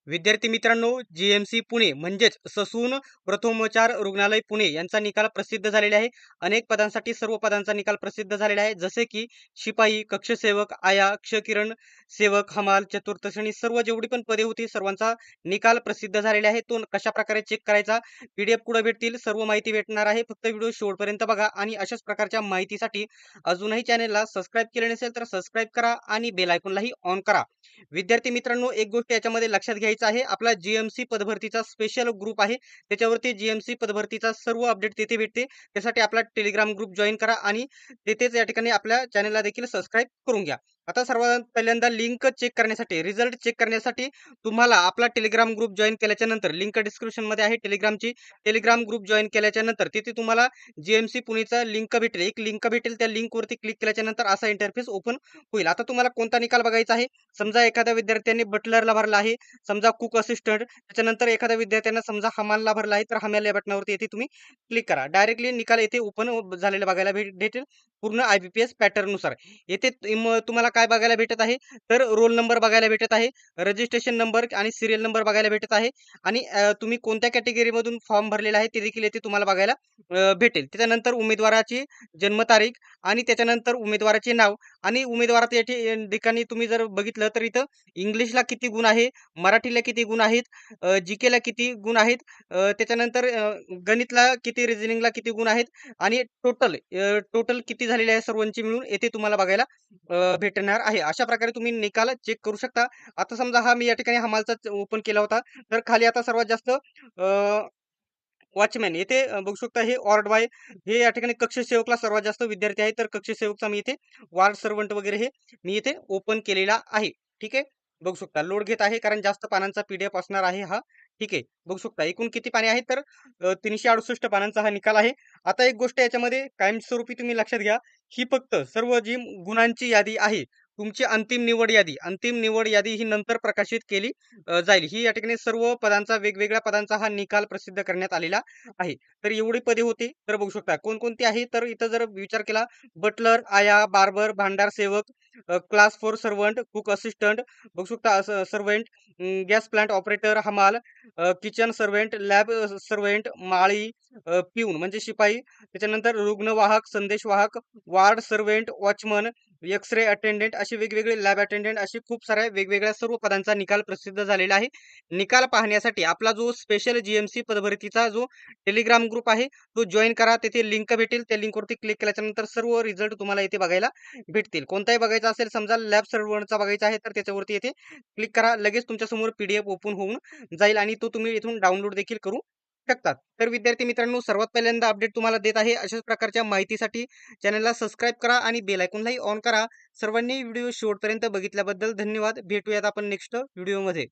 विद्यार्थी मित्रांनो, जीएमसी पुणे म्हणजेच ससून प्रथमोपचार रुग्णालय पुणे यांचा निकाल प्रसिद्ध झालेला आहे. अनेक पदांसाठी सर्व पदांचा निकाल प्रसिद्ध झालेला आहे. जसे की शिपाई, कक्षसेवक, आया, क्षकिरण सेवक, हमाल, चतुर्थ श्रेणी सर्व जेवढी पण पदे होती सर्वांचा निकाल प्रसिद्ध झालेला आहे. तो कशा प्रकारे चेक करायचा पीडीएफ पुढे भेटतील. सर्व माहिती भेटणार आहे. फक्त व्हिडिओ शेवटपर्यंत बघा आणि अशाच प्रकारच्या माहितीसाठी अजूनही चॅनेलला सबस्क्राईब केले नसेल तर सबस्क्राईब करा आणि बेल आयकॉनलाही ऑन करा. विद्यार्थी मित्रांनो, एक गोष्ट याच्यामध्ये लक्षात घ्यायचं आहे. आपला जीएमसी पदभरतीचा स्पेशल ग्रुप आहे. त्याच्यावरती जीएमसी पदभरतीचा सर्व अपडेट तिथे भेटते. त्यासाठी आपला टेलिग्राम ग्रुप जॉइन करा आणि तिथेच या ठिकाणी आपल्या चॅनलला देखील सबस्क्राईब करून घ्या. आता सर्वात पहिल्यांदा लिंक चेक करण्यासाठी, रिझल्ट चेक करण्यासाठी तुम्हाला आपला टेलिग्राम ग्रुप जॉइन केल्याच्या नंतर लिंक डिस्क्रिप्शन मध्ये आहे टेलिग्रामची. टेलिग्राम ग्रुप जॉइन केल्याच्या नंतर तिथे तुम्हाला जीएमसी पुणेचा लिंक भेटेल. एक लिंक भेटेल. त्या लिंकवरती क्लिक केल्याच्या नंतर असा इंटरफेस ओपन होईल. आता तुम्हाला कोणता निकाल बघायचा आहे? समजा एखाद्या विद्यार्थ्यांनी बटलरला भरला आहे, समजा कुक असिस्टंट, त्याच्यानंतर एखाद्या विद्यार्थ्यानं समजा हमालला भरला आहे, तर हमाल या बटनावरती येथे तुम्ही क्लिक करा. डायरेक्टली निकाल येथे ओपन झालेला बघायला भेटेल पूर्ण आयबीपीएस पॅटर्न नुसार. येथे तुम्हाला काय बघायला भेटत आहे, तर रोल नंबर बघायला भेटत आहे, रजिस्ट्रेशन नंबर आणि सिरियल नंबर बघायला भेटत आहे आणि तुम्ही कोणत्या कॅटेगरीमधून फॉर्म भरलेला आहे ते देखील येथे तुम्हाला बघायला भेटेल. त्याच्यानंतर उमेदवाराची जन्मतारीख आणि त्याच्यानंतर उमेदवाराचे नाव आणि उमेदवारात या ठिकाणी तुम्ही जर बघितलं तर इथं इंग्लिशला किती गुण आहे, मराठीला किती गुण आहेत, जीकेला किती गुण आहेत, त्याच्यानंतर गणितला किती, रिझनिंगला किती गुण आहेत आणि टोटल किती झालेले आहे सर्वांची मिळून येथे तुम्हाला बघायला भेटणार आहे. अशा प्रकारे तुम्ही निकाल चेक करू शकता. आता समजा मी या ठिकाणी हमालचा ओपन केला होता, तर खाली आता सर्वात जास्त वॉचमॅन येथे बघू शकता. हे ऑर्ड बाय हे या ठिकाणी कक्ष सेवकला सर्वात जास्त विद्यार्थी आहेत, तर कक्ष सेवकचा मी इथे वार्ड सर्वंट वगैरे हे मी इथे ओपन केलेला आहे. ठीक आहे, बघू शकता लोड घेत आहे कारण जास्त पानांचा पीडीएफ असणार आहे हा. ठीक आहे, बघू शकता एकूण किती पाने आहेत, तर 368 पानांचा हा निकाल आहे. आता एक गोष्ट याच्यामध्ये कायमस्वरूपी तुम्ही लक्षात घ्या, ही फक्त सर्व जी गुणांची यादी आहे, तुमची अंतिम निवड यादी ही नंतर प्रकाशित केली जाईल. ही या ठिकाणी सर्व पदांचा वेगवेगळ्या पदांचा हा निकाल प्रसिद्ध करण्यात आलेला आहे. तर एवढी पदे होती, तर बघू शकता कोणकोणती आहे, तर इथं जर विचार केला, बटलर, आया, बार्बर, भांडार सेवक, क्लास 4 सर्वंट, कुक असिस्टंट, बघू शकता सर्वंट, गॅस प्लांट ऑपरेटर, हमाल, किचन सर्वंट, लॅब सर्वंट, माळी, पिऊन म्हणजे शिपाई, त्याच्यानंतर रुग्णवाहक, संदेशवाहक, ward servant, watchman, X-ray attendant असे वेगवेगळे, लॅब अटेंडंट असे खूप साऱ्या वेगवेगळ्या सर्व पदांचा निकाल प्रसिद्ध झालेला आहे. निकाल पाहण्यासाठी आपला जो स्पेशल जीएमसी पदभरतीचा जो टेलिग्राम ग्रुप आहे तो जॉईन करा. तिथे लिंक भेटेल. त्या लिंकवरती क्लिक केल्याच्या नंतर सर्व रिझल्ट तुम्हाला इथे बघायला भेटतील. कोणताही बघायचा असेल, समजा लॅब सर्व्हरचा बघायचा आहे, तर त्याच्यावरती इथे क्लिक करा. लगेच तुमच्या समोर पीडीएफ ओपन होऊन जाईल आणि तो तुम्ही इथून डाउनलोड देखील करू शकतात. तर विद्यार्थी मित्रांनो, सर्वात पहिल्यांदा अपडेट तुम्हाला देत आहे. अशाच प्रकारच्या माहितीसाठी चॅनलला सबस्क्राईब करा आणि बेल आयकॉनलाही ऑन करा. सर्वांनी व्हिडिओ शेवटपर्यंत बघितल्याबद्दल धन्यवाद. भेटूयात आपण नेक्स्ट व्हिडिओमध्ये.